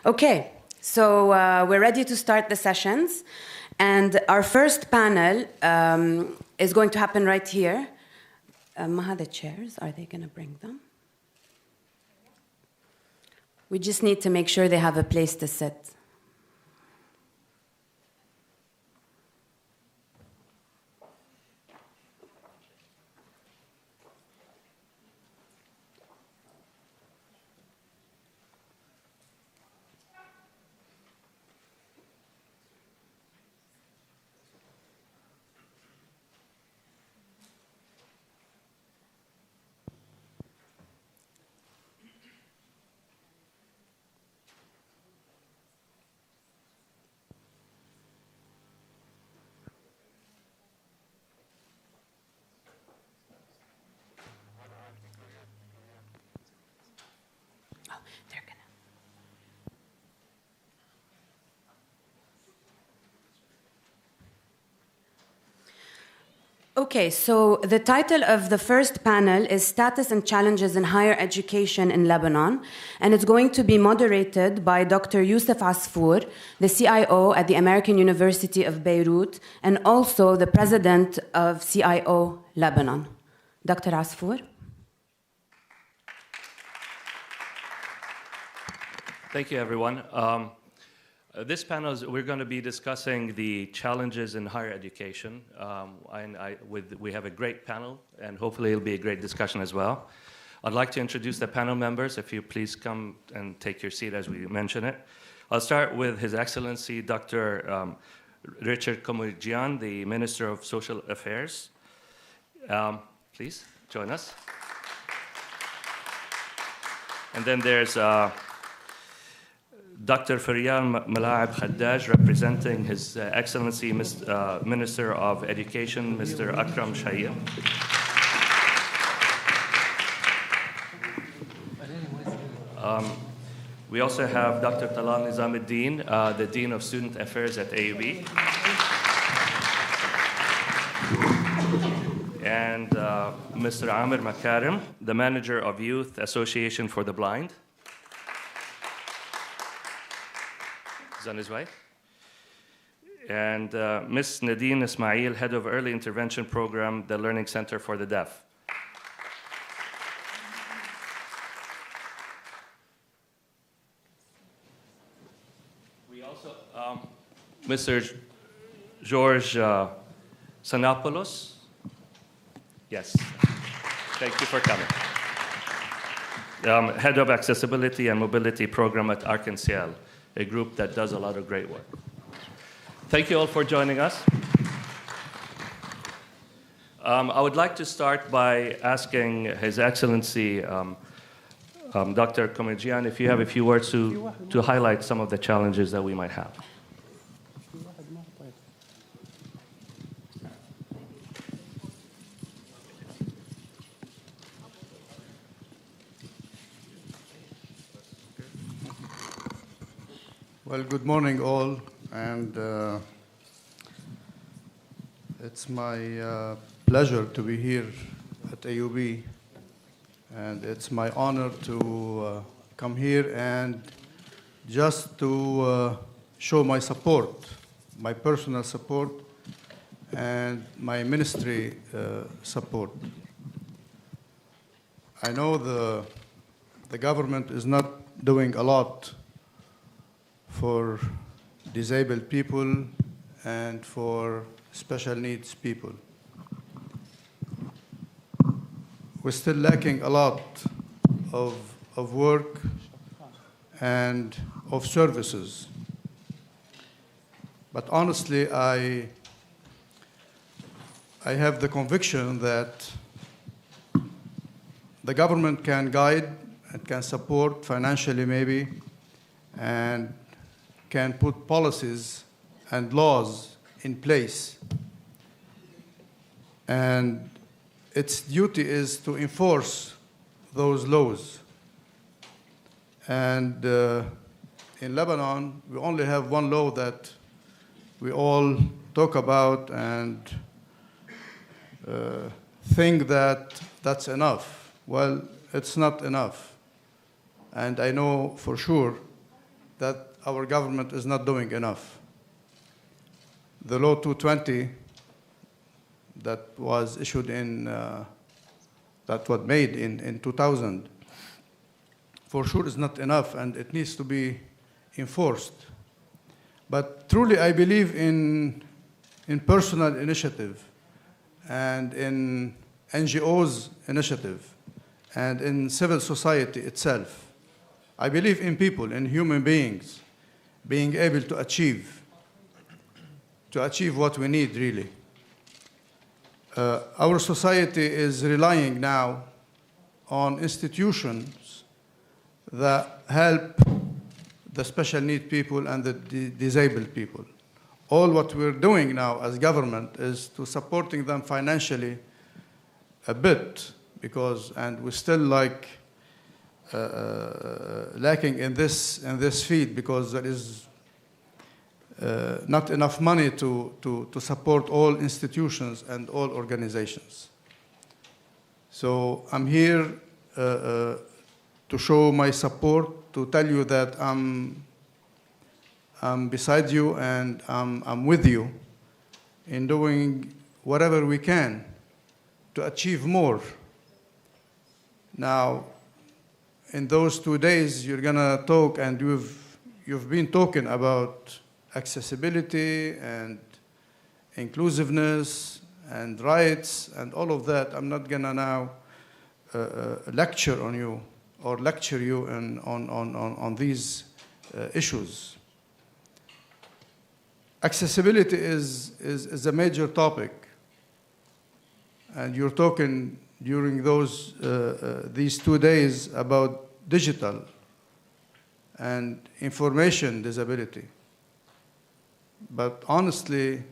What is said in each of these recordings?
Okay, so we're ready to start the sessions. And our first panel is going to happen right here. Maha, the chairs, are they going to bring them? We just need to make sure they have a place to sit. Okay, so the title of the first panel is Status and Challenges in Higher Education in Lebanon, and it's going to be moderated by Dr. Yousif Asfour, the CIO at the American University of Beirut, and also the president of CIO Lebanon. Dr. Asfour. Thank you, everyone. This panel, we're going to be discussing the challenges in higher education. We have a great panel, and hopefully it'll be a great discussion as well. I'd like to introduce the panel members. If you please come and take your seat as we mention it. I'll start with His Excellency Dr. Richard Kouyoumdjian, the Minister of Social Affairs. Please join us. And then there's Dr. Faryal Malaab Khaddaj, representing His Excellency Minister of Education, Mr. Akram Chehayeb. We also have Dr. Talal Nezameddin, the Dean of Student Affairs at AUB. And Mr. Amer Makarem, the Manager of Youth Association for the Blind. On his way. And Ms. Nadine Ismail, Head of Early Intervention Program, the Learning Center for the Deaf. We also, Mr. George Xanthopoulos. Yes, thank you for coming. Head of Accessibility and Mobility Program at Arcenciel, a group that does a lot of great work. Thank you all for joining us. I would like to start by asking His Excellency, Dr. Kouyoumdjian, if you have a few words to highlight some of the challenges that we might have. Well, good morning, all, and it's my pleasure to be here at AUB, and it's my honor to come here and just to show my support, my personal support, and my ministry support. I know the government is not doing a lot for disabled people and for special needs people. We're still lacking a lot of work and of services. But honestly, I have the conviction that the government can guide and can support financially maybe, and can put policies and laws in place. And its duty is to enforce those laws. And in Lebanon, we only have one law that we all talk about and think that that's enough. Well, it's not enough. And I know for sure that our government is not doing enough. The Law 220 that was issued that was made in 2000, for sure is not enough, and it needs to be enforced. But truly, I believe in personal initiative and in NGOs' initiative and in civil society itself. I believe in people, in human beings, being able to achieve what we need, really. Our society is relying now on institutions that help the special need people and the disabled people. All what we're doing now as government is to supporting them financially a bit, and we're still like lacking in this field because there is not enough money to support all institutions and all organizations. So I'm here to show my support, to tell you that I'm beside you and I'm with you in doing whatever we can to achieve more. Now, in those 2 days, you're gonna talk, and you've been talking about accessibility and inclusiveness and rights and all of that. I'm not gonna now lecture on you or lecture you on these issues. Accessibility is a major topic, and you're talking during these 2 days about digital and information disability. But honestly,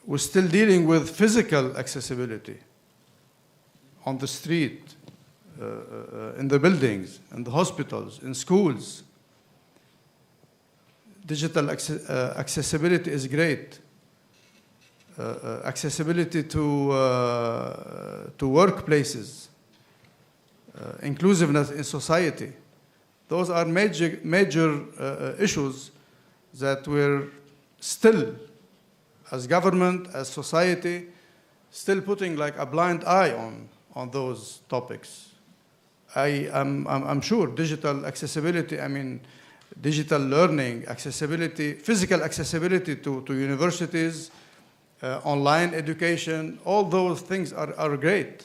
we're still dealing with physical accessibility on the street, in the buildings, in the hospitals, in schools. Digital accessibility is great. Accessibility to workplaces, inclusiveness in society. Those are major issues that we're still, as government, as society, still putting like a blind eye on those topics. I'm sure digital accessibility, I mean, digital learning, accessibility, physical accessibility to universities, online education, all those things are great.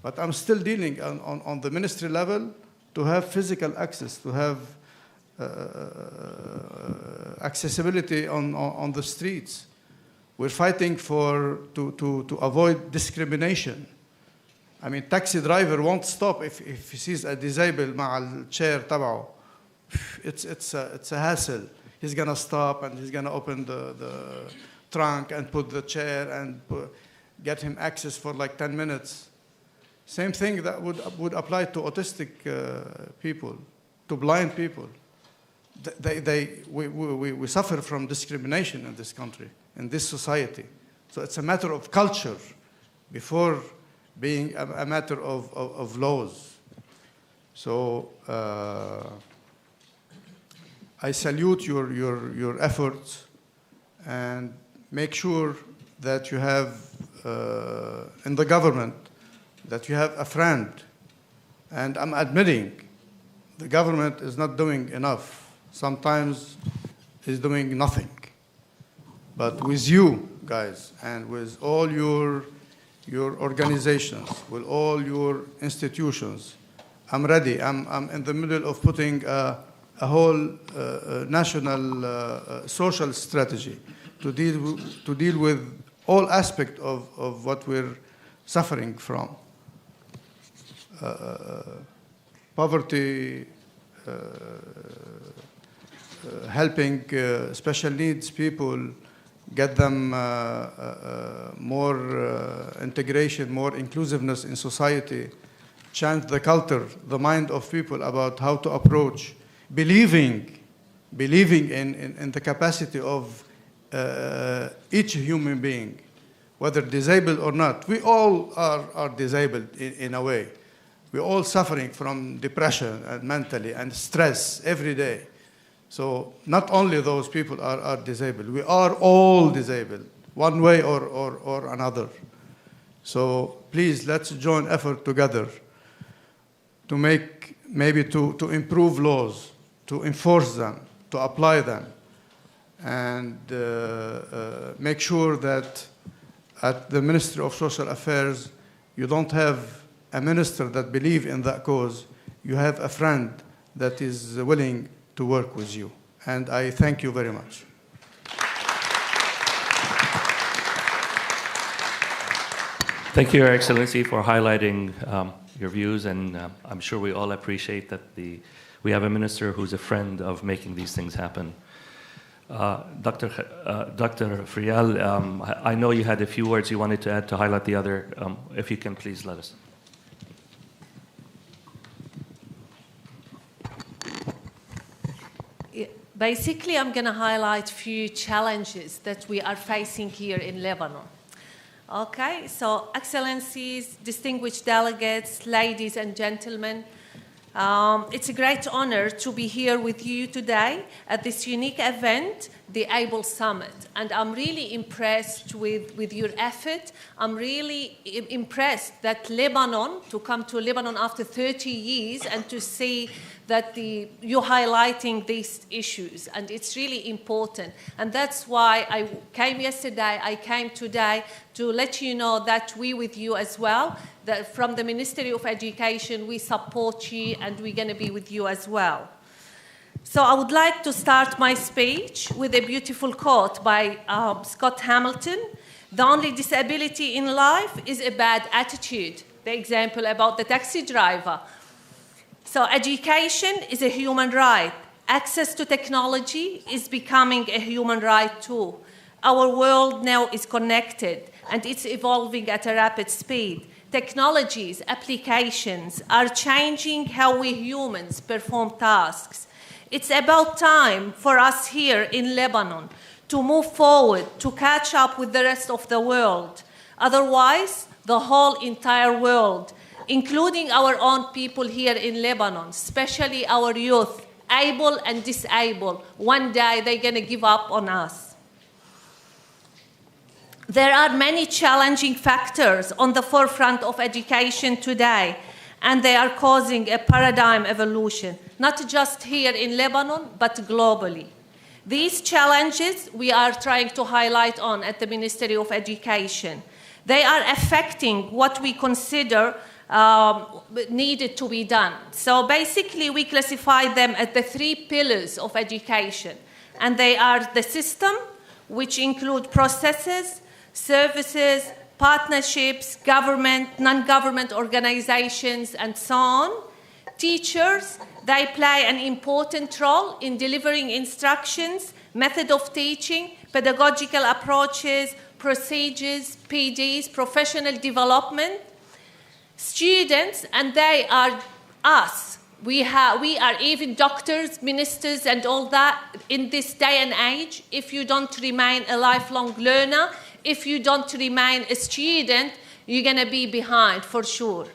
But I'm still dealing on the ministry level to have physical access, to have accessibility on the streets. We're fighting to avoid discrimination. I mean, taxi driver won't stop if he sees a disabled مع الchair تبعه. It's a hassle. He's gonna stop and he's gonna open the trunk and put the chair and get him access for like 10 minutes. Same thing that would apply to autistic people, to blind people. We suffer from discrimination in this country, in this society. So it's a matter of culture before being a matter of laws. So I salute your efforts, and make sure that you have in the government that you have a friend. And I'm admitting the government is not doing enough. Sometimes it's doing nothing. But with you guys and with all your organizations, with all your institutions, I'm ready. I'm in the middle of putting a whole national social strategy to deal with all aspects of what we're suffering from. Poverty, helping special needs people, get them more integration, more inclusiveness in society, change the culture, the mind of people about how to approach, believing in the capacity of each human being, whether disabled or not. We all are disabled in a way. We're all suffering from depression and mentally and stress every day. So not only those people are disabled, we are all disabled, one way or another. So please, let's join effort together to make, maybe to improve laws, to enforce them, to apply them, and make sure that at the Ministry of Social Affairs, you don't have a minister that believes in that cause. You have a friend that is willing to work with you. And I thank you very much. Thank you, Your Excellency, for highlighting your views, and I'm sure we all appreciate that we have a minister who's a friend of making these things happen. Dr. Frial, I know you had a few words you wanted to add to highlight the other. If you can, please let us. Basically, I'm going to highlight a few challenges that we are facing here in Lebanon. Okay, so Excellencies, distinguished delegates, ladies and gentlemen, it's a great honor to be here with you today at this unique event, the AUB Summit. And I'm really impressed with your effort. I'm really impressed that Lebanon, to come to Lebanon after 30 years and to see that you're highlighting these issues, and it's really important. And that's why I came yesterday, I came today to let you know that we with you as well, that from the Ministry of Education, we support you and we're going to be with you as well. So I would like to start my speech with a beautiful quote by Scott Hamilton. The only disability in life is a bad attitude. The example about the taxi driver. So education is a human right. Access to technology is becoming a human right too. Our world now is connected and it's evolving at a rapid speed. Technologies, applications are changing how we humans perform tasks. It's about time for us here in Lebanon to move forward, to catch up with the rest of the world. Otherwise, the whole entire world, including our own people here in Lebanon, especially our youth, able and disabled, one day they're going to give up on us. There are many challenging factors on the forefront of education today, and they are causing a paradigm evolution, not just here in Lebanon, but globally. These challenges we are trying to highlight on at the Ministry of Education. They are affecting what we consider needed to be done. So basically, we classify them as the 3 pillars of education. And they are the system, which include processes, services, partnerships, government, non-government organizations, and so on. Teachers, they play an important role in delivering instructions, method of teaching, pedagogical approaches, procedures, PDs, professional development. Students, and they are us. We are even doctors, ministers, and all that in this day and age. If you don't remain a lifelong learner, if you don't remain a student, you're going to be behind for sure.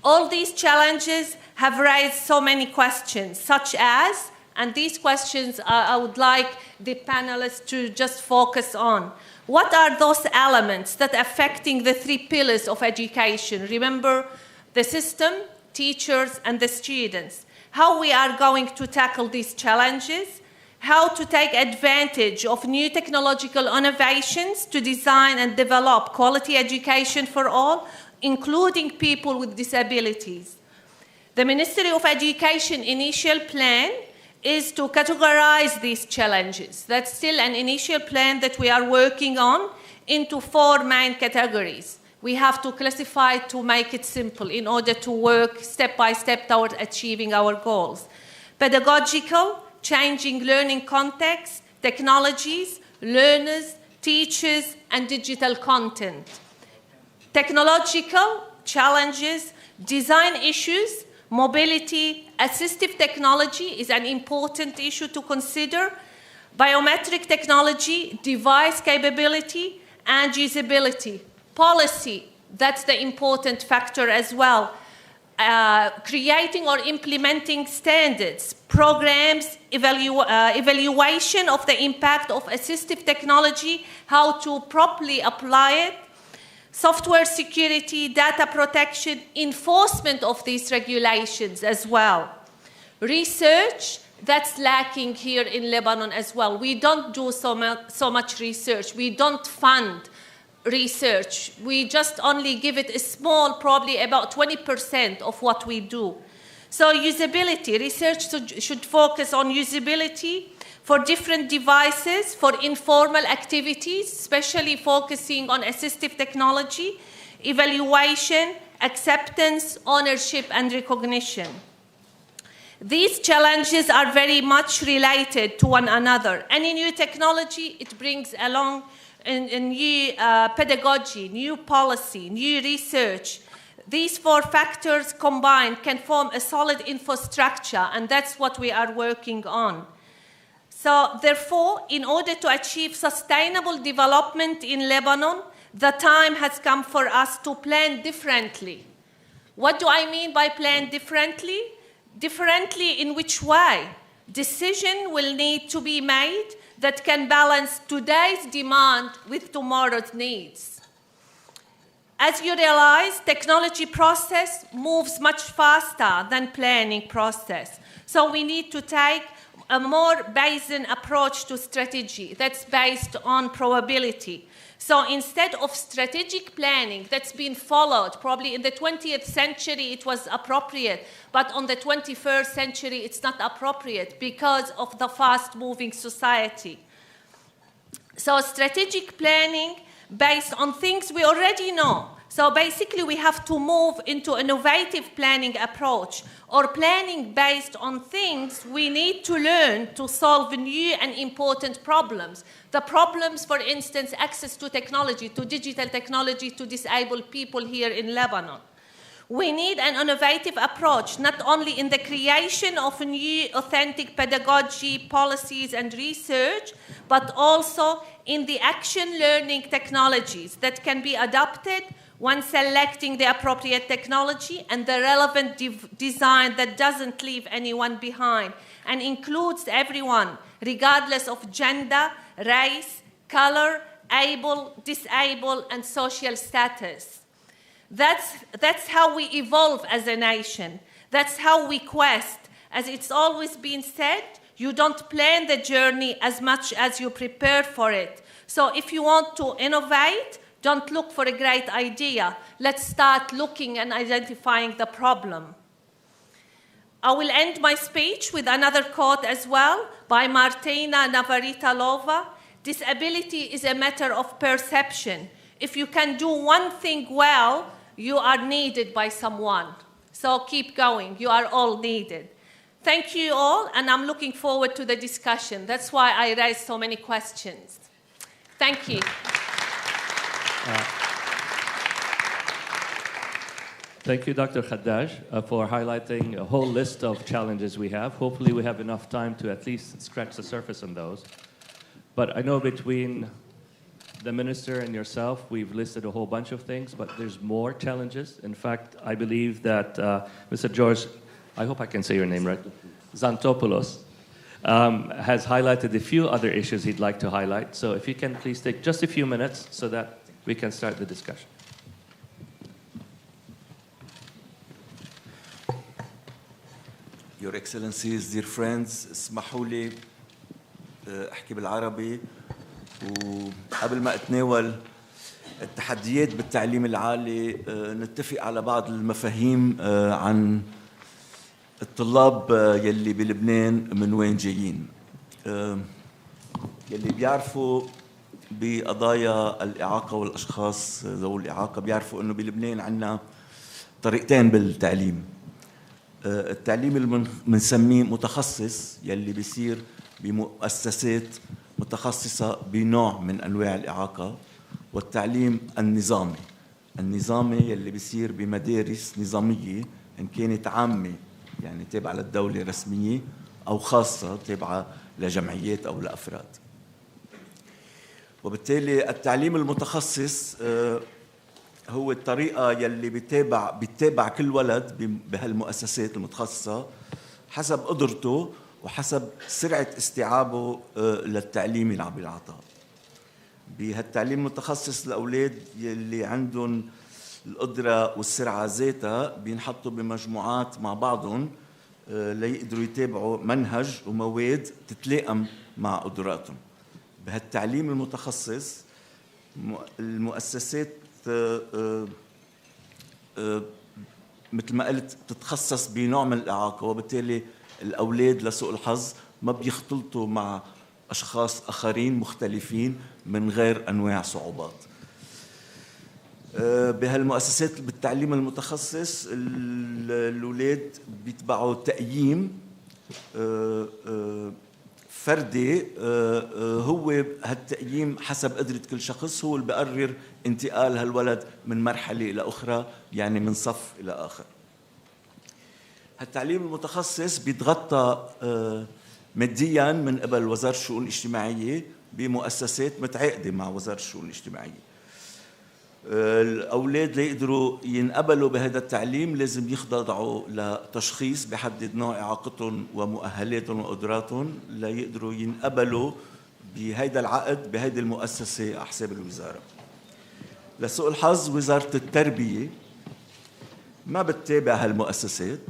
All these challenges have raised so many questions, such as, and these questions I would like the panelists to just focus on. What are those elements that are affecting the 3 pillars of education? Remember, the system, teachers, and the students. How we are going to tackle these challenges, how to take advantage of new technological innovations to design and develop quality education for all, including people with disabilities. The Ministry of Education initial plan is to categorize these challenges. That's still an initial plan that we are working on into 4 main categories. We have to classify to make it simple in order to work step by step toward achieving our goals. Pedagogical, changing learning context, technologies, learners, teachers, and digital content. Technological challenges, design issues, mobility, assistive technology is an important issue to consider. Biometric technology, device capability, and usability. Policy, that's the important factor as well. creating or implementing standards, programs, evaluation of the impact of assistive technology, how to properly apply it, software security, data protection, enforcement of these regulations as well. Research, that's lacking here in Lebanon as well. We don't do so much research. We don't fund research. We just only give it a small, probably about 20% of what we do. So usability, research should focus on usability for different devices, for informal activities, especially focusing on assistive technology, evaluation, acceptance, ownership, and recognition. These challenges are very much related to one another. Any new technology, it brings along a new pedagogy, new policy, new research. These four factors combined can form a solid infrastructure, and that's what we are working on. So therefore, in order to achieve sustainable development in Lebanon, the time has come for us to plan differently. What do I mean by plan differently? Differently in which way? Decision will need to be made that can balance today's demand with tomorrow's needs. As you realize, technology process moves much faster than planning process. So we need to take a more Bayesian approach to strategy that's based on probability. So instead of strategic planning that's been followed, probably in the 20th century it was appropriate, but on the 21st century it's not appropriate because of the fast-moving society. So strategic planning based on things we already know. So basically we have to move into innovative planning approach or planning based on things we need to learn to solve new and important problems. The problems, for instance, access to technology, to digital technology, to disabled people here in Lebanon. We need an innovative approach, not only in the creation of new authentic pedagogy, policies, and research, but also in the action learning technologies that can be adopted when selecting the appropriate technology and the relevant design that doesn't leave anyone behind and includes everyone, regardless of gender, race, color, able, disabled, and social status. That's how we evolve as a nation. That's how we quest. As it's always been said, you don't plan the journey as much as you prepare for it. So if you want to innovate, don't look for a great idea. Let's start looking and identifying the problem. I will end my speech with another quote as well by Martina Navratilova. Disability is a matter of perception. If you can do one thing well, you are needed by someone. So keep going. You are all needed. Thank you all, and I'm looking forward to the discussion. That's why I raised so many questions. Thank you. Thank you, Dr. Khaddaj, for highlighting a whole list of challenges we have. Hopefully we have enough time to at least scratch the surface on those. But I know between the minister and yourself, we've listed a whole bunch of things, but there's more challenges. In fact, I believe that Mr. George, I hope I can say your name right, Xanthopoulos, has highlighted a few other issues he'd like to highlight. So if you can please take just a few minutes so that we can start the discussion. Your Excellencies, dear friends, اسمحوا لي أحكي بالعربي وقبل ما أتناول التحديات بالتعليم العالي نتفق على بعض المفاهيم عن الطلاب يلي بلبنان من وين جايين. يلي بيعرفوا بقضايا الإعاقة والأشخاص ذوي الإعاقة بيعرفوا إنه بلبنان عندنا طريقتين بالتعليم. التعليم اللي بنسميه متخصص يلي بيصير بمؤسسات متخصصة بنوع من أنواع الإعاقة، والتعليم النظامي يلي بيصير بمدارس نظامية إن كانت عامة يعني تابعة للدولة رسمية أو خاصة تابعة لجمعيات أو لأفراد. وبالتالي التعليم المتخصص هو الطريقة يلي بيتابع كل ولد بهالمؤسسات المتخصصة حسب قدرته وحسب سرعة استيعابه للتعليم اللي عم ينعطى. بهالتعليم المتخصص الأولاد يلي عندهم القدرة والسرعة ذاتها بينحطوا بمجموعات مع بعضهم ليقدروا يتابعوا منهج ومواد تتلائم مع قدراتهم. بهالتعليم المتخصص المؤسسات مثل ما قلت تتخصص بنوع من الإعاقة، وبالتالي الأولاد لسوء الحظ ما بيختلطوا مع أشخاص آخرين مختلفين من غير أنواع صعوبات. بهالمؤسسات بالتعليم المتخصص الأولاد بيتبعوا تقييم فردي، هو هالتقييم حسب قدرة كل شخص هو اللي بقرر انتقال هالولد من مرحلة إلى أخرى، يعني من صف إلى آخر. هالتعليم المتخصص بيتغطى مادياً من قبل وزارة الشؤون الاجتماعية بمؤسسات متعاقدة مع وزارة الشؤون الاجتماعية. الأولاد ليقدروا ينقبلوا بهذا التعليم لازم يخضعوا لتشخيص بحدد نوع إعاقتهم ومؤهلاتهم وقدراتهم ليقدروا ينقبلوا بهذا العقد بهذه المؤسسة على حساب الوزارة. لسوء الحظ وزارة التربية ما بتتابع هالمؤسسات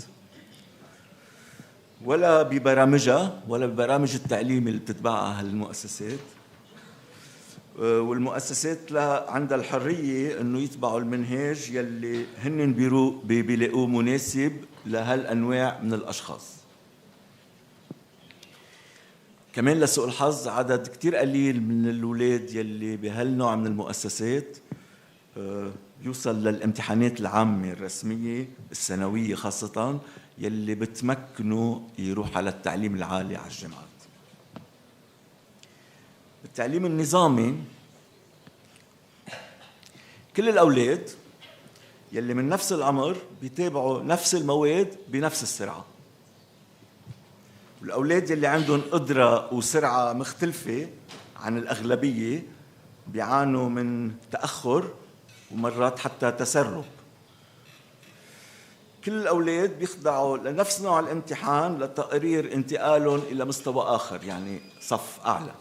ولا ببرامجها ولا ببرامج التعليم اللي بتتبعها هالمؤسسات، والمؤسسات عندها الحرية انه يتبعوا المنهاج يلي هن بيلاقوه مناسب لهالانواع من الاشخاص. كمان لسوء الحظ عدد كتير قليل من الاولاد يلي بهالنوع من المؤسسات يوصل للامتحانات العامة الرسمية السنوية خاصة يلي بتمكنه يروح على التعليم العالي على الجامعات. التعليم النظامي كل الأولاد يلي من نفس العمر بيتابعوا نفس المواد بنفس السرعة، والأولاد يلي عندهم قدرة وسرعة مختلفة عن الأغلبية بيعانوا من تأخر ومرات حتى تسرب. كل الأولاد بيخضعوا لنفس نوع الامتحان لتقرير انتقالهم إلى مستوى آخر، يعني صف أعلى.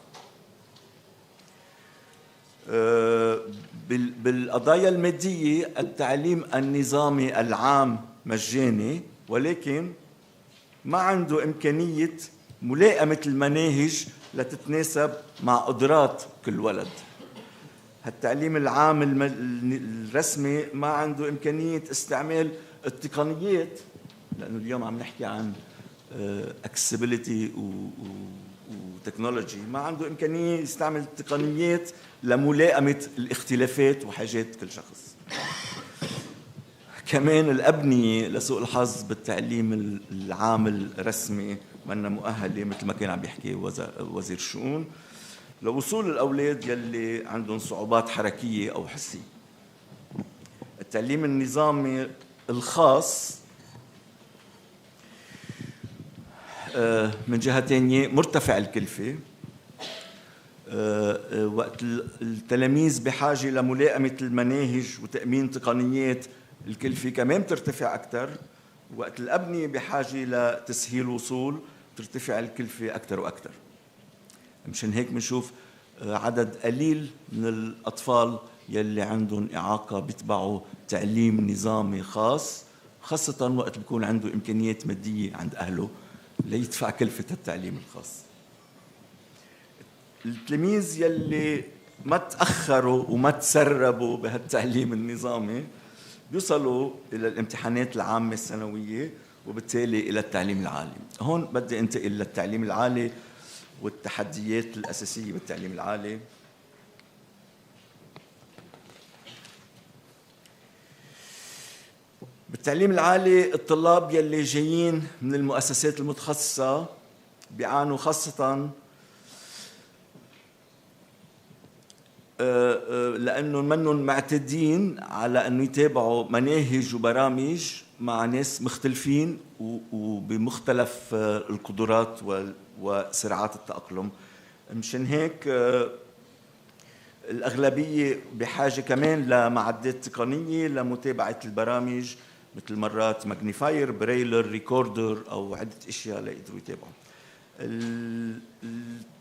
بالقضايا المادية التعليم النظامي العام مجاني، ولكن ما عنده إمكانية ملائمة المناهج لتتناسب مع قدرات كل ولد. التعليم العام الرسمي ما عنده إمكانية استعمال التقنيات، لأنه اليوم عم نحكي عن accessibility وتكنولوجي، ما عنده إمكانية يستعمل التقنيات لملائمة الاختلافات وحاجات كل شخص. كمان الأبنية لسوء الحظ بالتعليم العام الرسمي منا مؤهلة مثل ما كان عم يحكي وزير الشؤون لوصول الأولاد يلي عندهم صعوبات حركية أو حسية. التعليم النظامي الخاص من جهة تانية مرتفع الكلفة، وقت التلاميذ بحاجة لملائمة المناهج وتأمين تقنيات الكلفة كمان بترتفع أكثر، وقت الأبنية بحاجة لتسهيل وصول ترتفع الكلفة أكثر وأكثر. مشان هيك بنشوف عدد قليل من الأطفال يلي عندهم إعاقة بيتبعوا تعليم نظامي خاص، خاصة وقت بيكون عنده إمكانيات مادية عند أهله ليدفع كلفة التعليم الخاص. التلاميذ يلي ما تأخروا وما تسربوا بهالتعليم النظامي بيوصلوا إلى الامتحانات العامة السنوية وبالتالي إلى التعليم العالي. هون بدي أنتقل للتعليم العالي والتحديات الأساسية بالتعليم العالي. بالتعليم العالي الطلاب يلي جايين من المؤسسات المتخصصة بيعانوا خاصة لأنه منهم معتادين على أنه يتابعوا مناهج وبرامج مع ناس مختلفين وبمختلف القدرات وسرعات التأقلم. مشان هيك الأغلبية بحاجة كمان لمعدات تقنية لمتابعة البرامج، مثل مرات ماجنيفاير، بريلر، ريكوردر أو عدة أشياء ليقدروا يتابعوا.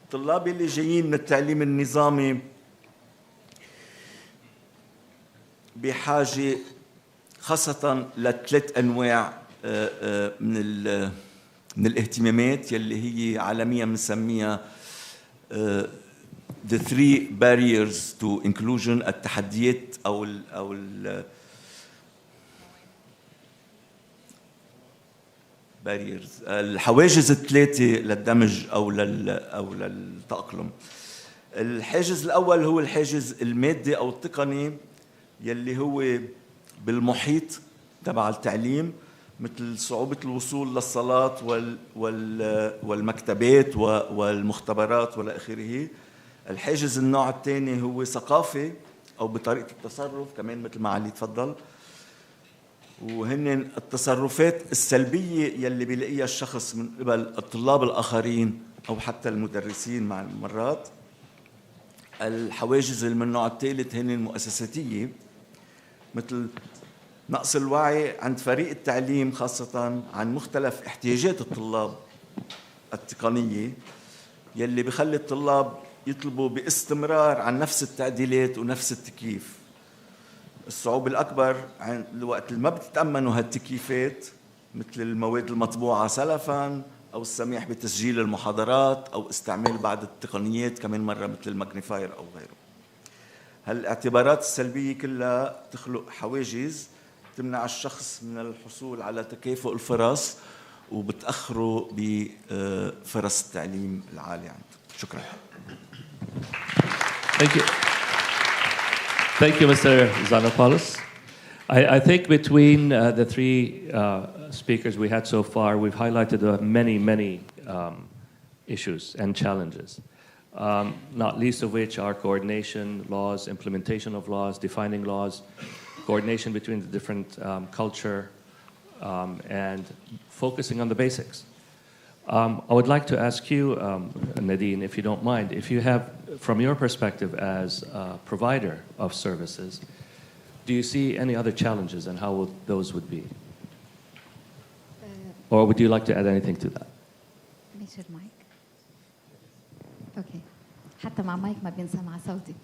الطلاب اللي جايين من التعليم النظامي بحاجة خاصة لثلاث أنواع من الاهتمامات يلي هي عالميا بنسميها the three barriers to inclusion، التحديات أو barriers، الحواجز الثلاثة للدمج أو للتأقلم. الحاجز الأول هو الحاجز المادي أو التقني يلي هو بالمحيط تبع التعليم، مثل صعوبة الوصول للصالات والمكتبات والمختبرات وإلى آخره. الحاجز النوع الثاني هو ثقافي أو بطريقة التصرف كمان مثل ما علي تفضل، وهن التصرفات السلبية يلي بيلاقيها الشخص من قبل الطلاب الآخرين أو حتى المدرسين مع المرات. الحواجز من النوع الثالث هن المؤسساتية، مثل نقص الوعي عند فريق التعليم خاصة عن مختلف احتياجات الطلاب التقنية يلي بخلي الطلاب يطلبوا باستمرار عن نفس التعديلات ونفس التكييف. الصعوبة الأكبر عن الوقت اللي ما بتتأمنوا هالتكييفات، مثل المواد المطبوعة سلفاً أو السماح بتسجيل المحاضرات أو استعمال بعض التقنيات كمان مرة مثل الماجنيفاير أو غيره. هالاعتبارات السلبية كلها تخلق حواجز تمنع الشخص من الحصول على تكافؤ الفرص وبتأخره بفرص التعليم العالي عنده. شكرا. Thank you. Thank you, Mr. Xanthopoulos. I think between the three speakers we had so far, we've highlighted many issues and challenges, not least of which are coordination, laws, implementation of laws, defining laws, coordination between the different culture, and focusing on the basics. I would like to ask you, Nadine, if you don't mind, if you have, from your perspective as a provider of services, do you see any other challenges and how those would be? Or would you like to add anything to that? ماشي المايك. اوكي. حتى مع مايك ما بينسمع صوتي.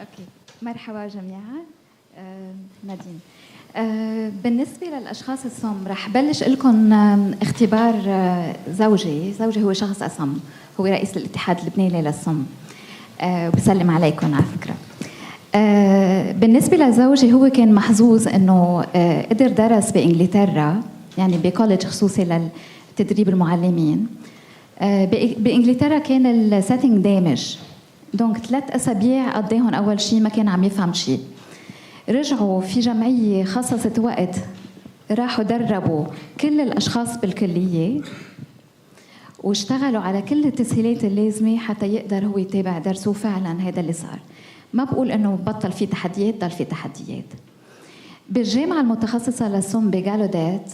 اوكي. مرحبا جميعا. نادين. بالنسبة للأشخاص الصم رح بلش لكم اختبار زوجي هو شخص أصم، هو رئيس الاتحاد اللبناني للصم، وبسلم عليكم على فكرة. بالنسبة لزوجي هو كان محظوظ إنه قدر درس بإنجلترا، يعني بكوليدج خصوصي لتدريب المعلمين. بإنجلترا كان السيتنج دامج، دونك 3 أسابيع قضيهم أول شيء ما كان عم يفهم شيء. رجعوا في جمعية خصصت وقت، راحوا دربوا كل الأشخاص بالكلية واشتغلوا على كل التسهيلات اللازمة حتى يقدر هو يتابع درسه. وفعلا هذا اللي صار. ما بقول إنه بطل في تحديات، ضل في تحديات. بالجامعة المتخصصة للصم بجالودات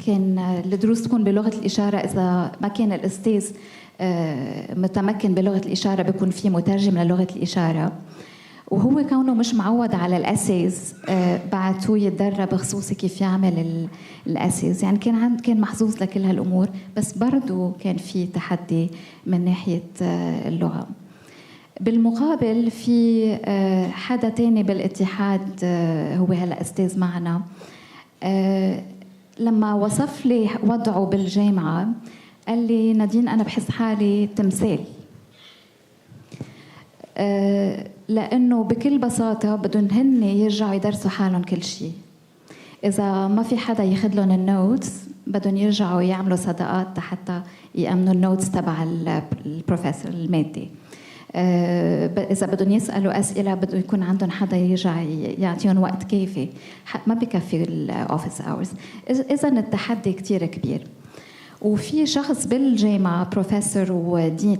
كان الدروس تكون بلغة الإشارة، إذا ما كان الأستاذ متمكن بلغة الإشارة بيكون في مترجم للغة الإشارة. وهو كونه مش معود على الأسيز بعتوه يتدرب خصوصي كيف يعمل الأسيز، يعني كان محظوظ لكل هالأمور، بس برضو كان في تحدي من ناحية اللغة. بالمقابل في حدا تاني بالاتحاد هو هلا أستاذ معنا، لما وصف لي وضعه بالجامعة قال لي نادين أنا بحس حالي تمثال، لأنه بكل بساطة بدهم هن يرجعوا يدرسوا حالهم كل شيء. إذا ما في حدا ياخذ لهم النوتس بدهم يرجعوا يعملوا صداقات حتى يأمنوا النوتس تبع البروفيسور المادي. إذا بدهم يسألوا أسئلة بده يكون عندهم حدا يرجع يعطيهم وقت كافي، ما بكفي الأوفيس أورز. إذا التحدي كتير كبير. وفي شخص بالجامعة بروفيسور ودين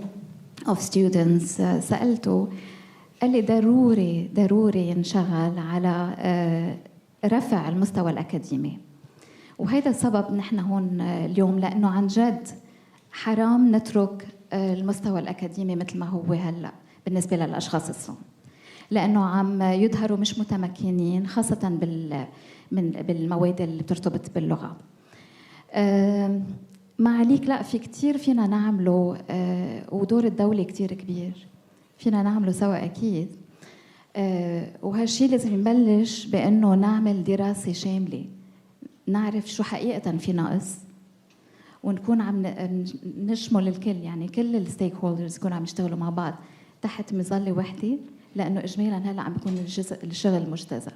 of students سألته قال لي ضروري ينشغل على رفع المستوى الأكاديمي. وهذا السبب نحن هون اليوم، لأنه عن جد حرام نترك المستوى الأكاديمي مثل ما هو هلأ بالنسبة للأشخاص الصم، لأنه عم يظهروا مش متمكنين خاصة بالمواد اللي بترتبط باللغة. ما عليك، لا، في كتير فينا نعمله، ودور الدولة كتير كبير فينا نعمله سوا أكيد. وهالشي لازم نبلش بأنه نعمل دراسة شاملة، نعرف شو حقيقة في نقص، ونكون عم نشمل الكل، يعني كل الستيك هولدرز يكونوا عم يشتغلوا مع بعض تحت مظلة وحدة، لأنه إجمالا هلا عم بيكون الشغل مجتزأ.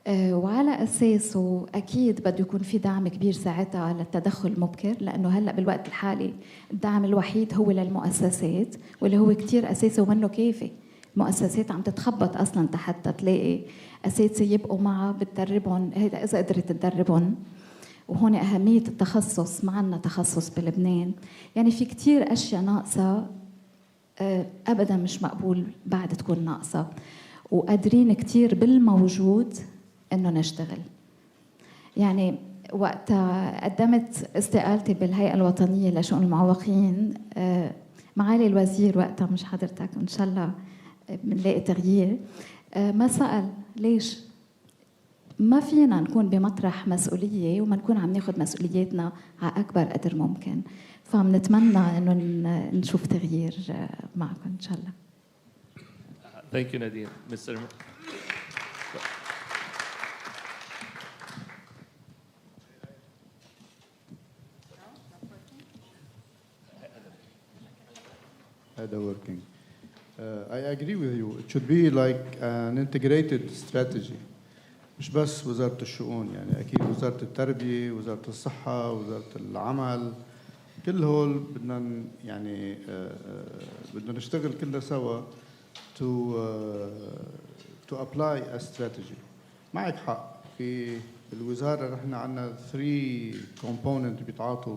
وعلى أساسه أكيد بده يكون في دعم كبير ساعتها للتدخل المبكر، لأنه هلأ بالوقت الحالي الدعم الوحيد هو للمؤسسات، واللي هو كتير أساسي ومنه كافي. المؤسسات عم تتخبط أصلاً حتى تلاقي أساتذة يبقوا معها بتدربهم، هيدا إذا قدرت تدربهم. وهون أهمية التخصص، ما عندنا تخصص بلبنان، يعني في كتير أشياء ناقصة، أبداً مش مقبول بعد تكون ناقصة، وقادرين كتير بالموجود إنه نشتغل. يعني وقت قدمت استقالتي بالهيئة الوطنية لشؤون المعوقين، معالي الوزير وقتها، مش حضرتك، إن شاء الله بنلاقي تغيير، ما سأل ليش ما فينا نكون بمطرح مسؤولية وما نكون عم ناخد مسؤولياتنا على أكبر قدر ممكن. فبنتمنى إنه نشوف تغيير معكم إن شاء الله. Thank you, Nadine. Mr. working. I agree with you. It should be like an integrated strategy. مش بس وزارة الشؤون، يعني أكيد وزارة التربية، وزارة الصحة، وزارة العمل، كل هول بدنا يعني بدنا نشتغل كلنا سوا to apply a strategy. معك حق، في الوزارة نحن عندنا 3 components بيتعاطوا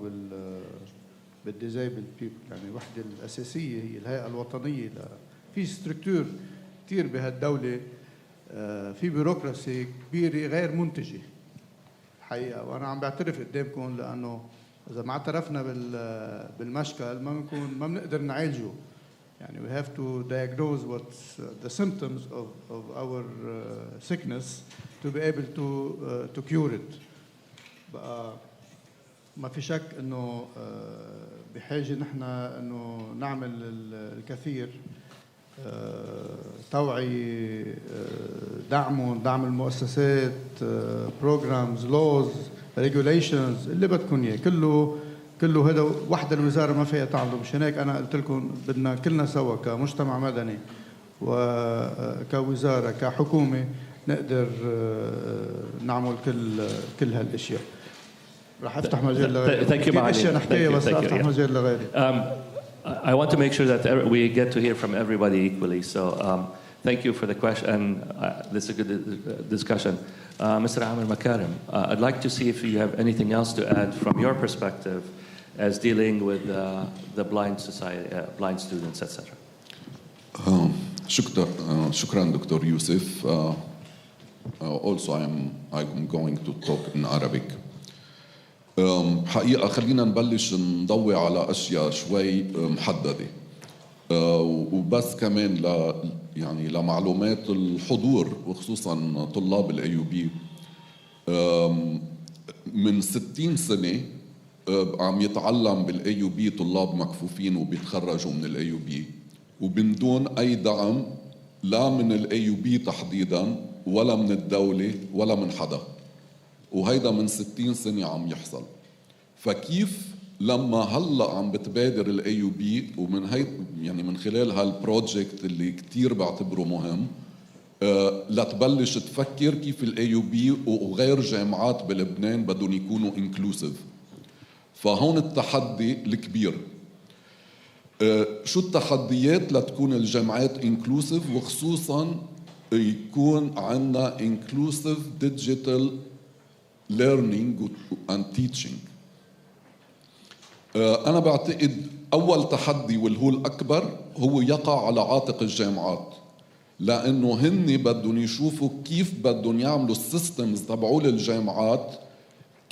بالdisabled people. يعني الوحدة الأساسية هي الهيئة الوطنية، في ستركتور كتير بهالدولة، في بيروقراسي كبيرة غير منتجة الحقيقة. وأنا عم بعترف قدامكم، لأنه إذا ما اعترفنا بالمشكل ما بنقدر نعالجه. يعني we have to diagnose what's the symptoms of our sickness to be able to cure it. بقى ما في شك إنه بحاجة نحن إنه نعمل الكثير، توعي، دعم المؤسسات، programs, laws, regulations، اللي بدكم اياه كله هذا وحده الوزاره ما فيها تعمله. مشان هيك انا قلت لكم بدنا كلنا سوا كمجتمع مدني وكوزاره كحكومه نقدر نعمل كل هالاشياء. راح افتح مجال لغيري. Thank you, اشياء نحكيها بس افتح مجال لغيري. I want to make sure that we get to hear from everybody equally. So thank you for the question, and this is a good discussion. Mr. Amer Makarem, I'd like to see if you have anything else to add from your perspective as dealing with the blind society, blind students, etc. شكرا دكتور يوسف. Also I'm going to talk in Arabic. حقيقة خلينا نبلش نضوي على أشياء شوي محددة، وبس كمان يعني لمعلومات الحضور وخصوصا طلاب AUB. من 60 سنة عم يتعلم AUB طلاب مكفوفين وبيتخرجوا من AUB ومن دون أي دعم، لا من AUB تحديدا ولا من الدولة ولا من حدا، وهيدا من 60 سنة عم يحصل. فكيف لما هلا عم بتبادر AUB ومن هي يعني من خلال هالبروجكت اللي كتير بعتبره مهم، لتبلش تفكر كيف AUB وغير جامعات بلبنان بدهم يكونوا انكلوسيف. فهون التحدي الكبير. شو التحديات لتكون الجامعات انكلوسيف، وخصوصا يكون عندنا انكلوسيف ديجيتال learning and teaching. أنا بعتقد أول تحدي واللي هو الأكبر هو يقع على عاتق الجامعات، لأنه هن بدهم يشوفوا كيف بدهم يعملوا السيستمز تبعول الجامعات،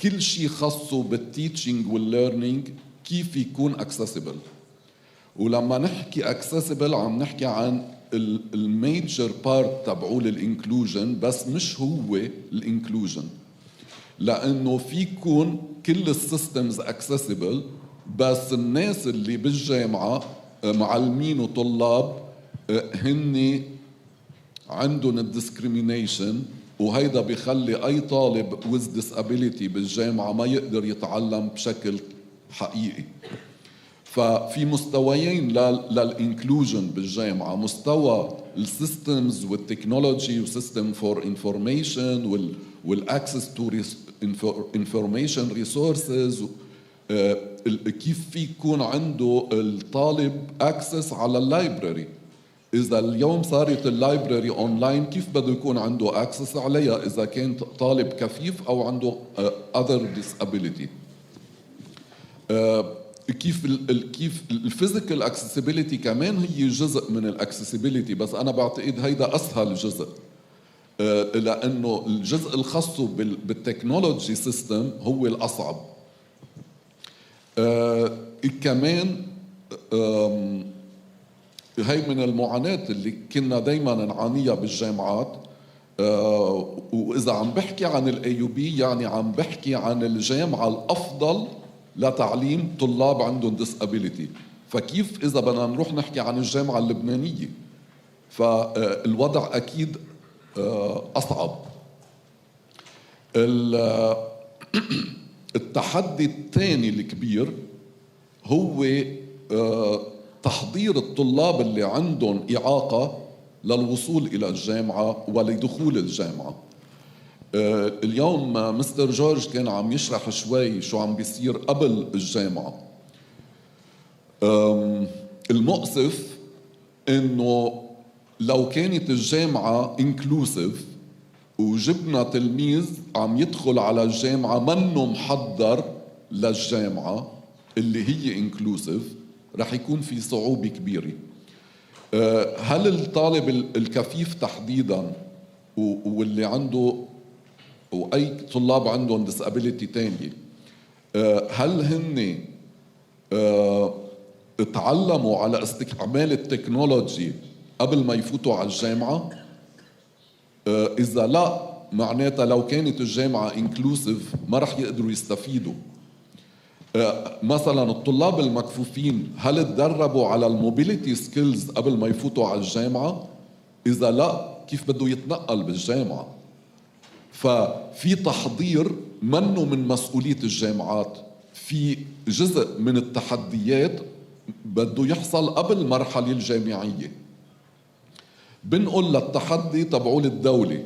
كل شيء خاصه بالتيتشنج والليرنينج كيف يكون accessible. ولما نحكي accessible عم نحكي عن الميجر بارت تبعول الانكلوجن، بس مش هو الانكلوجن، لانه في يكون كل السيستمز accessible بس الناس اللي بالجامعه معلمين وطلاب هن عندهم الديسكريمينيشن، وهيدا بيخلي اي طالب with disability بالجامعه ما يقدر يتعلم بشكل حقيقي. ففي مستويين للانكلوجن بالجامعه، مستوى السيستمز والتكنولوجي وسيستم فور انفورميشن والاكسس تو انفورميشن ريسورسز، كيف في يكون عنده الطالب اكسس على اللايبراري. اذا اليوم صارت اللايبراري اونلاين كيف بده يكون عنده اكسس عليها اذا كان طالب كفيف او عنده اذر disability. كيف الفيزيكال اكسسبيليتي كمان هي جزء من الاكسسبيليتي، بس انا بعتقد هيدا اسهل جزء، لانه الجزء الخاص بالتكنولوجي سيستم هو الاصعب. كمان هي من المعاناة اللي كنا دايما نعانيها بالجامعات. واذا عم بحكي عن AUB يعني عم بحكي عن الجامعة الافضل لتعليم طلاب عندهم disability. فكيف إذا بدنا نروح نحكي عن الجامعة اللبنانية؟ فالوضع أكيد أصعب. التحدي الثاني الكبير هو تحضير الطلاب اللي عندهم إعاقة للوصول إلى الجامعة ولدخول الجامعة. اليوم مستر جورج كان عم يشرح شوي شو عم بيصير قبل الجامعة. المؤسف إنه لو كانت الجامعة انكلوسيف وجبنا تلميذ عم يدخل على الجامعة منه محضر للجامعة اللي هي انكلوسيف، رح يكون في صعوبة كبيرة. هل الطالب الكفيف تحديداً واللي عنده وأي طلاب عندهم disability تانية، هل هن اتعلموا على استعمال التكنولوجي قبل ما يفوتوا على الجامعة؟ إذا لا، معناتها لو كانت الجامعة inclusive ما رح يقدروا يستفيدوا. مثلا الطلاب المكفوفين هل تدربوا على الموبيليتي سكيلز قبل ما يفوتوا على الجامعة؟ إذا لا، كيف بده يتنقل بالجامعة؟ ففي تحضير منه من مسؤولية الجامعات، في جزء من التحديات بده يحصل قبل المرحلة الجامعية. بنقول للتحدي تبعول الدولة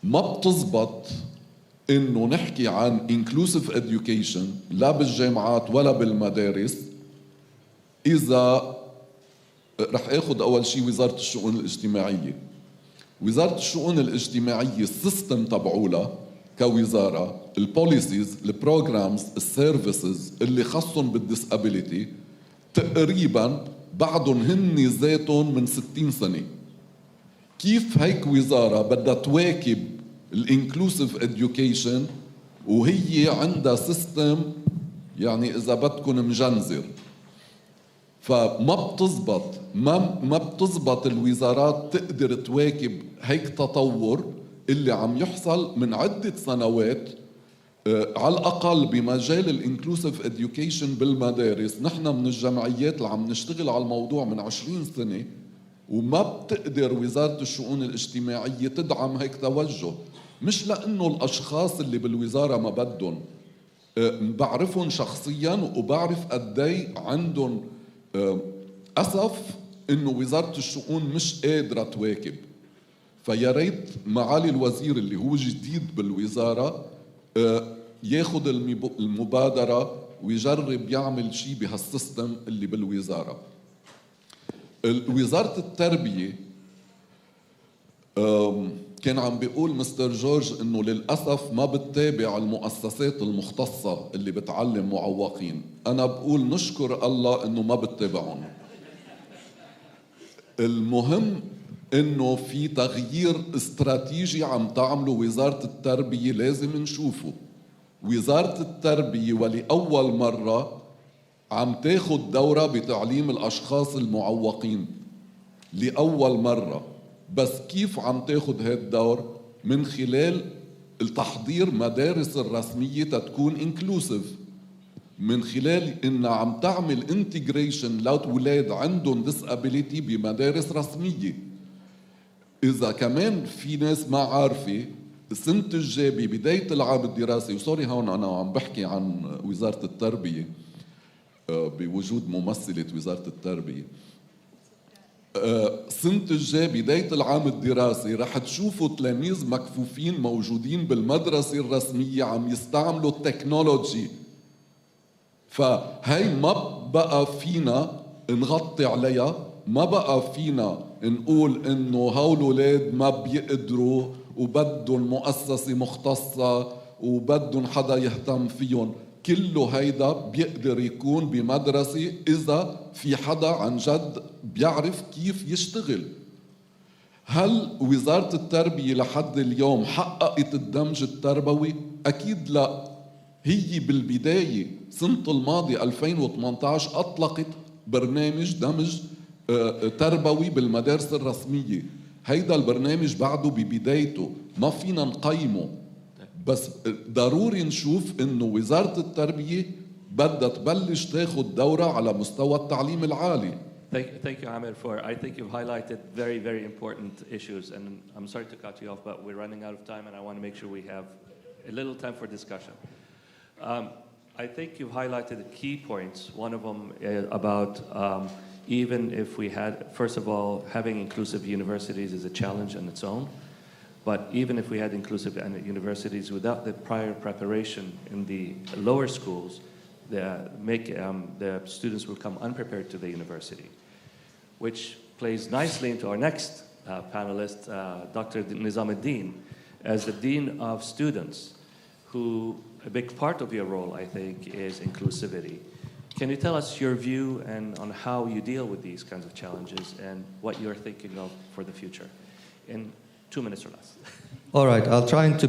ما بتزبط إنه نحكي عن inclusive education لا بالجامعات ولا بالمدارس إذا رح أخذ أول شيء وزارة الشؤون الاجتماعية. وزارة الشؤون الاجتماعية السيستم تبعولها كوزارة، البوليسيز، البروجرامز، السيرفيسز اللي خصهم بالديسابيليتي تقريبا بعدهم هن ذاتهم من 60 سنة. كيف هيك وزارة بدها تواكب الانكلوسيف education وهي عندها سيستم يعني إذا بدكم مجنزر؟ فما بتزبط، ما بتزبط الوزارات تقدر تواكب هيك تطور اللي عم يحصل من عدة سنوات. على الأقل بمجال الانكلوسيف education بالمدارس نحن من الجمعيات اللي عم نشتغل على الموضوع من 20 سنة، وما بتقدر وزارة الشؤون الاجتماعية تدعم هيك توجه. مش لأنه الأشخاص اللي بالوزارة ما بدهم، بعرفهم شخصياً وبعرف قدي عندهم أسف إنه وزارة الشؤون مش قادرة تواكب. فياريت معالي الوزير اللي هو جديد بالوزارة ياخد المبادرة ويجرب يعمل شيء بهالسيستم اللي بالوزارة. وزارة التربية كان عم بيقول مستر جورج إنه للأسف ما بتتابع المؤسسات المختصة اللي بتعلم معوقين. أنا بقول نشكر الله إنه ما بتتابعهم. المهم إنه في تغيير استراتيجي عم تعمله وزارة التربية لازم نشوفه. وزارة التربية ولأول مرة عم تاخد دورة بتعليم الأشخاص المعوقين لأول مرة. بس كيف عم تاخد هاد الدور؟ من خلال التحضير مدارس الرسمية تتكون inclusive، من خلال إنها عم تعمل integration لأولاد عندهم disability بمدارس رسمية. إذا كمان في ناس ما عارفة، السنة الجاية ببداية العام الدراسي، وسوري هون أنا عم بحكي عن وزارة التربية بوجود ممثلة وزارة التربية، السنة الجاية بداية العام الدراسي رح تشوفوا تلاميذ مكفوفين موجودين بالمدرسة الرسمية عم يستعملوا التكنولوجي. فهي ما بقى فينا نغطي عليها، ما بقى فينا نقول انه هول الاولاد ما بيقدروا وبدهم مؤسسة مختصة وبدهم حدا يهتم فيهم. كله هيدا بيقدر يكون بمدرسة إذا في حدا عن جد بيعرف كيف يشتغل. هل وزارة التربية لحد اليوم حققت الدمج التربوي؟ أكيد لا. هي بالبداية سنة الماضي 2018 أطلقت برنامج دمج تربوي بالمدارس الرسمية. هيدا البرنامج بعده ببدايته، ما فينا نقيمه، بس ضروري نشوف إنه وزارة التربية بدها تبلش تاخد دورة على مستوى التعليم العالي. Thank you, Amer, I think you've highlighted very, very important issues, and I'm sorry to cut you off, but we're running out of time, and I want to make sure we have a little time for discussion. I think you've highlighted key points. One of them about even if we had, first of all, having inclusive universities is a challenge in its own. But even if we had inclusive universities without the prior preparation in the lower schools, the students will come unprepared to the university, which plays nicely into our next panelist, Dr. Nezameddin, as the Dean of Students, who a big part of your role, I think, is inclusivity. Can you tell us your view and on how you deal with these kinds of challenges and what you're thinking of for the future? In 2 minutes or less. All right, I'll try to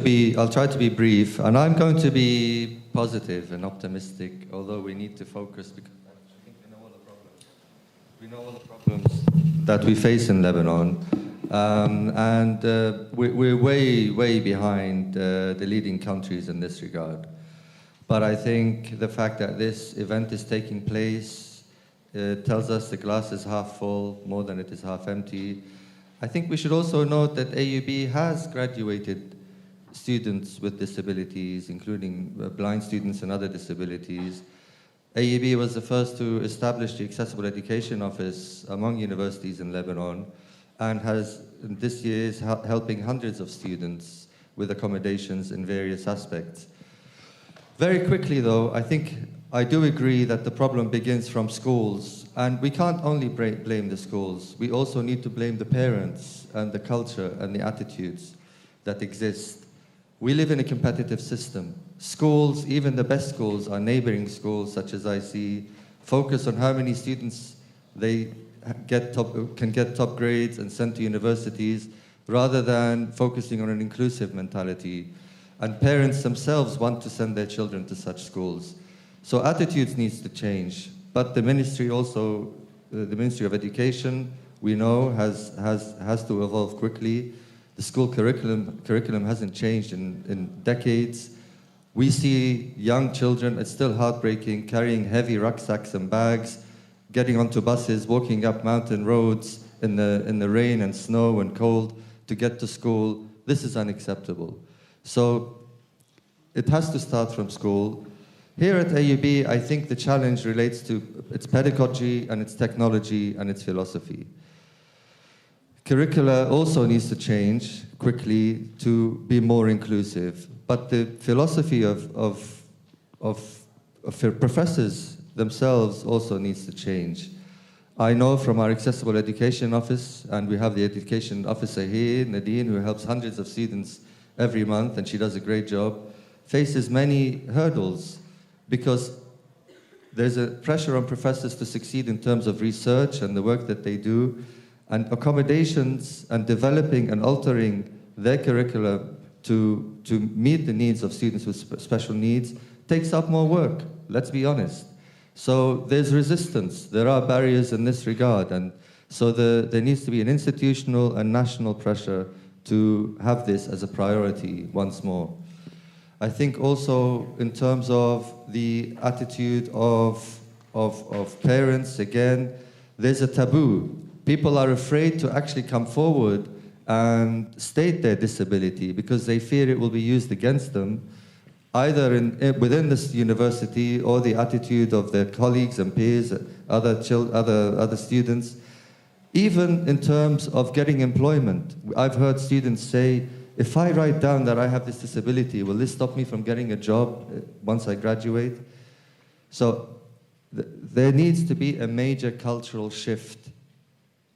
be brief, and I'm going to be positive and optimistic, although we need to focus because I think we know all the problems. We know all the problems that we face in Lebanon, and we're way behind the leading countries in this regard. But I think the fact that this event is taking place tells us the glass is half full more than it is half empty. I think we should also note that AUB has graduated students with disabilities, including blind students and other disabilities. AUB was the first to establish the Accessible Education Office among universities in Lebanon, and has this year is helping hundreds of students with accommodations in various aspects. Very quickly, though, I think I do agree that the problem begins from schools, and we can't only blame the schools. We also need to blame the parents and the culture and the attitudes that exist. We live in a competitive system. Schools, even the best schools, are neighboring schools such as IC, focus on how many students they can get top grades and send to universities, rather than focusing on an inclusive mentality. And parents themselves want to send their children to such schools. So attitudes needs to change. But the ministry also, the Ministry of Education, we know, has to evolve quickly. The school curriculum hasn't changed in decades. We see young children, it's still heartbreaking, carrying heavy rucksacks and bags, getting onto buses, walking up mountain roads in the rain and snow and cold to get to school. This is unacceptable. So it has to start from school. Here at AUB, I think the challenge relates to its pedagogy and its technology and its philosophy. Curricula also needs to change quickly to be more inclusive, but the philosophy of professors themselves also needs to change. I know from our Accessible Education Office, and we have the education officer here, Nadine, who helps hundreds of students every month, and she does a great job, faces many hurdles because there's a pressure on professors to succeed in terms of research and the work that they do, and accommodations and developing and altering their curriculum to meet the needs of students with special needs takes up more work, let's be honest. So there's resistance. There are barriers in this regard. And so there needs to be an institutional and national pressure to have this as a priority once more. I think also in terms of the attitude of parents, again, there's a taboo. People are afraid to actually come forward and state their disability because they fear it will be used against them, either within this university or the attitude of their colleagues and peers, other students. Even in terms of getting employment, I've heard students say, if I write down that I have this disability, will this stop me from getting a job once I graduate? So there needs to be a major cultural shift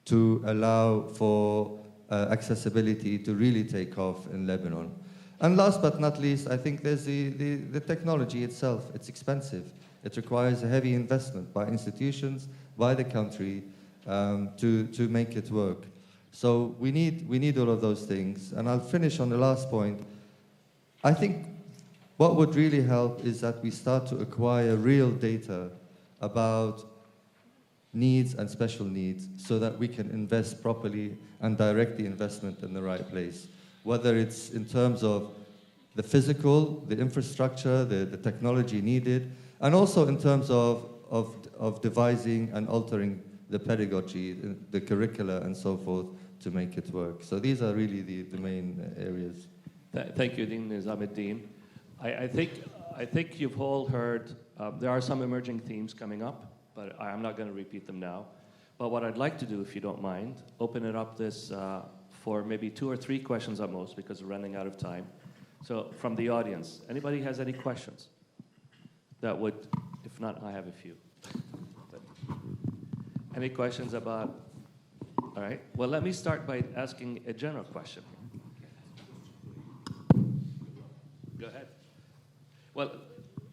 to allow for accessibility to really take off in Lebanon. And last but not least, I think there's the technology itself. It's expensive. It requires a heavy investment by institutions, by the country, to make it work. So we need all of those things. And I'll finish on the last point. I think what would really help is that we start to acquire real data about needs and special needs so that we can invest properly and direct the investment in the right place. Whether it's in terms of the physical, the infrastructure, the technology needed, and also in terms of devising and altering the pedagogy, the curricula, and so forth to make it work. So these are really the main areas. Thank you, Nadine Ismail. I think you've all heard, there are some emerging themes coming up, but I'm not going to repeat them now. But what I'd like to do, if you don't mind, open it up this for maybe 2 or 3 questions at most, because we're running out of time. So from the audience, anybody has any questions that would, if not, I have a few. Any questions about, all right. Well, let me start by asking a general question. Go ahead. Well,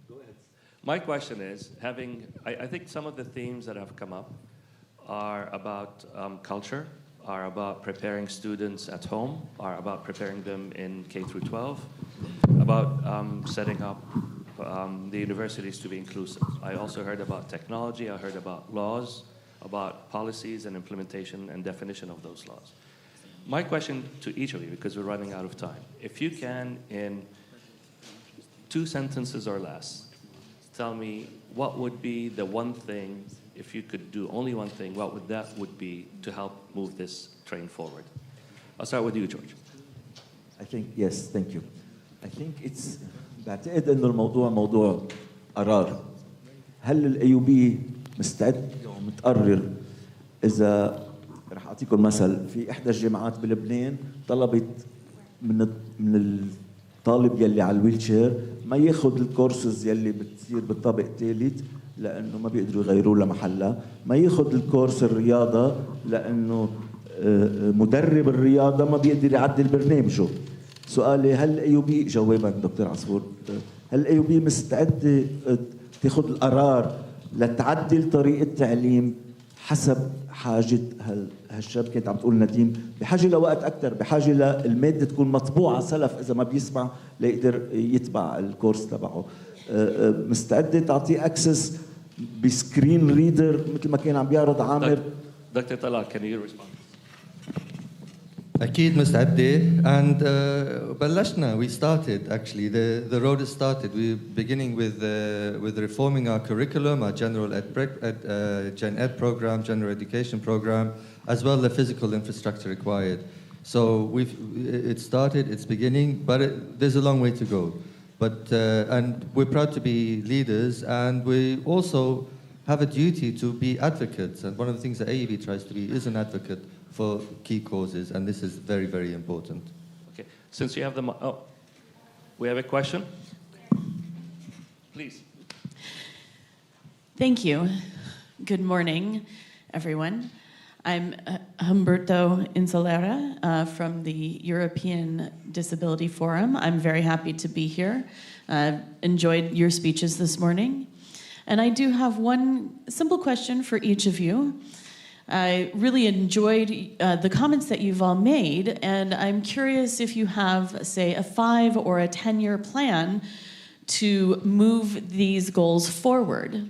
go ahead. My question is, I think some of the themes that have come up are about culture, are about preparing students at home, are about preparing them in K through 12, about setting up the universities to be inclusive. I also heard about technology, I heard about laws, about policies and implementation and definition of those laws. My question to each of you, because we're running out of time, if you can, in 2 sentences or less, tell me what would be the one thing, if you could do only one thing, what would that be to help move this train forward? I'll start with you, George. I think, yes, thank you. I think بعتقد انه الموضوع موضوع قرار. هل الايوبي مستعد ومتقرر؟ اذا رح اعطيكم مثل، في احدى الجامعات بلبنان طلبت من الطالب يلي على الويلشير ما ياخذ الكورسز يلي بتصير بالطابق الثالث لانه ما بيقدروا يغيروا لها محلها، ما ياخذ الكورس الرياضه لانه مدرب الرياضه ما بيقدر يعدل برنامجه. سؤالي، هل الايوبي، جوابك دكتور عصفور، هل الايوبي مستعد تاخذ القرار لتعدل طريقه التعليم حسب حاجه هالشاب؟ كانت عم تقول نديم بحاجه لوقت اكثر، بحاجه للماده تكون مطبوعه سلف اذا ما بيسمع ليقدر يتبع الكورس تبعه. مستعده تعطيه اكسس بسكرين ريدر مثل ما كان عم بيعرض عامر؟ دكتور طلال, can you respond? أكيد مستعدة, and بلشنا. We started actually. The road is started. We're beginning with reforming our curriculum, our Gen Ed program, general education program, as well the physical infrastructure required. So it started. It's beginning, but there's a long way to go. But and we're proud to be leaders, and we also have a duty to be advocates. And one of the things that AUB tries to be is an advocate for key causes, and this is very, very important. Okay, since you have the, we have a question? Please. Thank you. Good morning, everyone. I'm Humberto Insalera from the European Disability Forum. I'm very happy to be here. Enjoyed your speeches this morning. And I do have one simple question for each of you. I really enjoyed the comments that you've all made, and I'm curious if you have, say, a 5 or a 10-year plan to move these goals forward.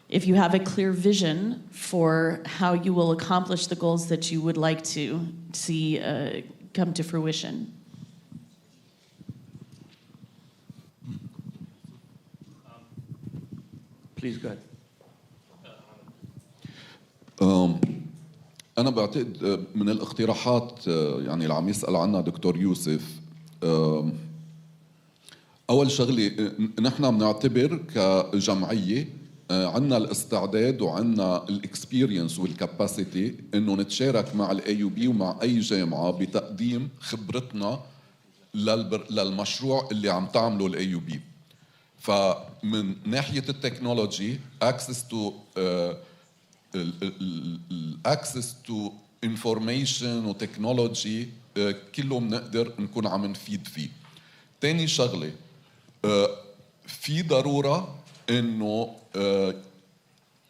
if you have a clear vision for how you will accomplish the goals that you would like to see come to fruition. Please go ahead. أنا بعتقد من الاقتراحات يعني اللي عم يسأل عنها دكتور يوسف، أول شغلة نحن بنعتبر كجمعية عنا الاستعداد وعنا الاكسبيرينس والكاباسيتي إنه نتشارك مع AUB ومع أي جامعة بتقديم خبرتنا للمشروع اللي عم تعمله AUB. فمن ناحية التكنولوجي access to information وتكنولوجي كله بنقدر نكون عم نفيد فيه. تاني شغلة، في ضرورة إنه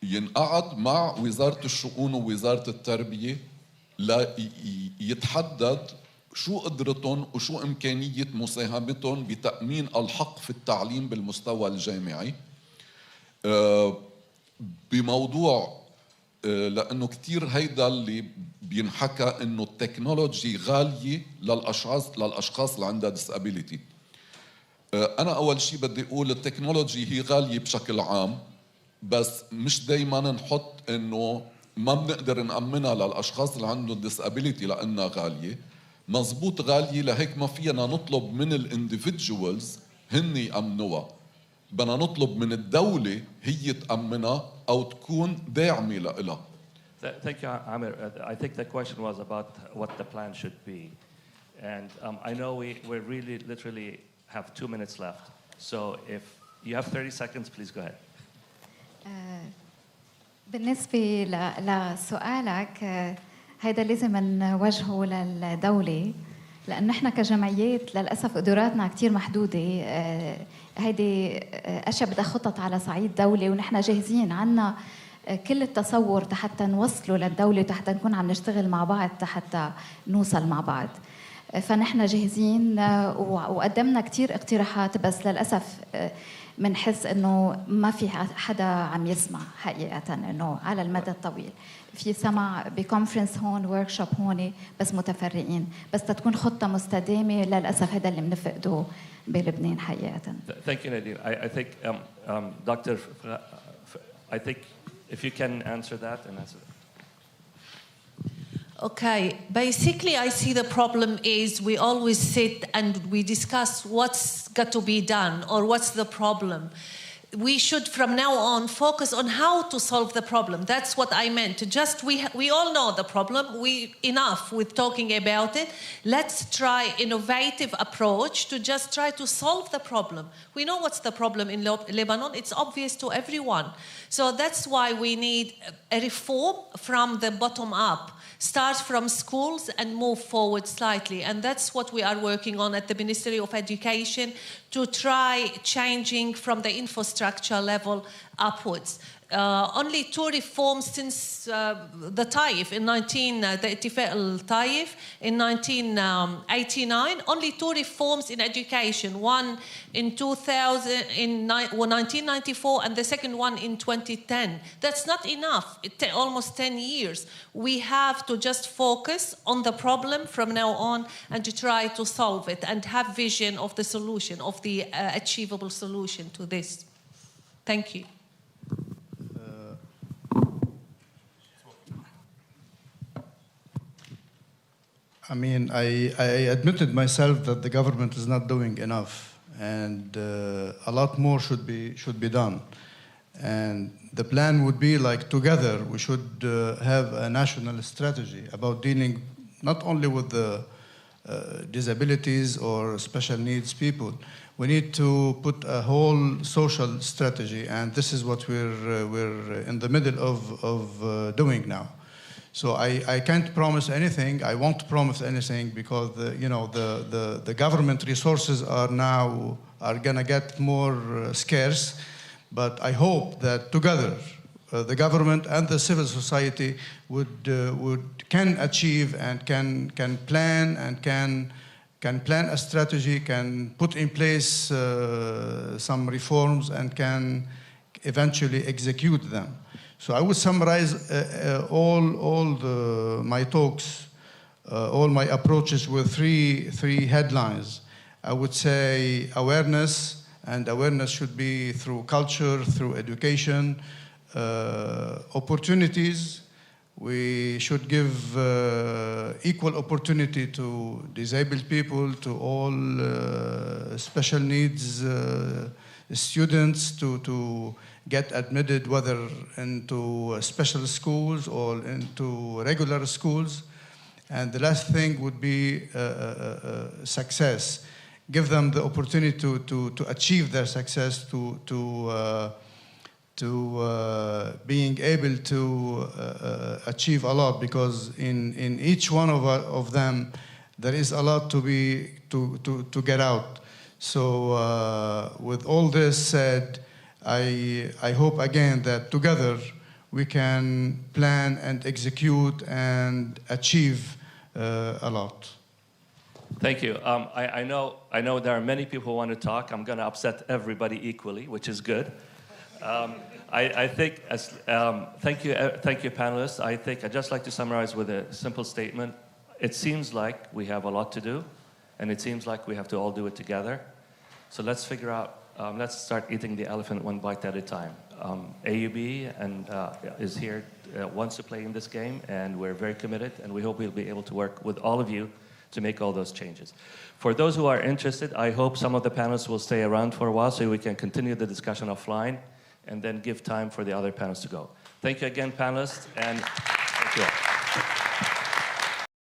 ينقعد مع وزارة الشؤون ووزارة التربية لا يتحدد شو قدرتهم وشو إمكانية مساهمتهم بتأمين الحق في التعليم بالمستوى الجامعي بموضوع، لأنه كتير هيدا اللي بينحكى إنه التكنولوجي غالية للأشخاص اللي عندها disability. أنا أول شيء بدي أقول التكنولوجي هي غالية بشكل عام، بس مش دايما نحط إنه ما بنقدر نأمنها للأشخاص اللي عندهم disability لأنها غالية. مزبوط غالية، لهيك ما فينا نطلب من الانديفيدجوالز هن يأمنوها، بدنا نطلب من الدولة هي تأمنها أو تكون داعمة لها. Thank you, Amer. I think the question was about what the plan should be. And I know we really literally have 2 minutes left. So if you have 30 seconds, please go ahead. بالنسبة لسؤالك هيدا لازم نوجهه للدولة، لأن نحن كجمعيات للأسف قدراتنا كتير محدودة. هيدي أشياء بدها خطط على صعيد دولة، ونحن جاهزين عنا كل التصور حتى نوصله للدولة وحتى نكون عم نشتغل مع بعض حتى نوصل مع بعض. فنحن جاهزين وقدمنا كتير اقتراحات، بس للأسف منحس إنه ما في حدا عم يسمع حقيقة إنه على المدى الطويل. في سمع بكونفرنس هون، وركشوب هون، بس متفرقين. بس تكون خطة مستدامة للأسف هذا اللي بنفقده بلبنان حقيقة. Thank you, Nadine. I think, Doctor, I think if you can answer that and answer that. Okay, basically I see the problem is we always sit and we discuss what's got to be done or what's the problem. We should from now on focus on how to solve the problem. That's what I meant. Just we all know the problem. Enough with talking about it. Let's try innovative approach to just try to solve the problem. We know what's the problem in Lebanon. It's obvious to everyone. So that's why we need a reform from the bottom up. Start from schools and move forward slightly. And that's what we are working on at the Ministry of Education, to try changing from the infrastructure level upwards. Only 2 reforms since the Taif in the Ittifaq al-Taif in 1989. Only 2 reforms in education. One in 1994 and the second one in 2010. That's not enough. Almost 10 years. We have to just focus on the problem from now on and to try to solve it and have vision of the solution, of the achievable solution to this. Thank you. I mean, I admitted myself that the government is not doing enough, and a lot more should be done. And the plan would be like, together we should have a national strategy about dealing not only with the disabilities or special needs people. We need to put a whole social strategy, and this is what we're in the middle of doing now. So I can't promise anything. I won't promise anything because the government resources are gonna get more scarce. But I hope that together the government and the civil society can achieve and can plan and can plan a strategy, can put in place some reforms, and can eventually execute them. So I would summarize my talks, all my approaches with three headlines. I would say awareness, and awareness should be through culture, through education, opportunities. We should give equal opportunity to disabled people, to all special needs students to get admitted, whether into special schools or into regular schools. And the last thing would be success. Give them the opportunity to achieve their success, to being able to achieve a lot, because in each one of them there is a lot to get out. So with all this said, I hope again that together we can plan and execute and achieve a lot. Thank you. I know there are many people who want to talk. I'm going to upset everybody equally, which is good. I think, thank you, panelists. I think I'd just like to summarize with a simple statement. It seems like we have a lot to do, and it seems like we have to all do it together. So let's figure out, let's start eating the elephant one bite at a time. AUB is here, wants to play in this game, and we're very committed, and we hope we'll be able to work with all of you to make all those changes. For those who are interested, I hope some of the panelists will stay around for a while so we can continue the discussion offline and then give time for the other panelists to go. Thank you again, panelists, and thank you all.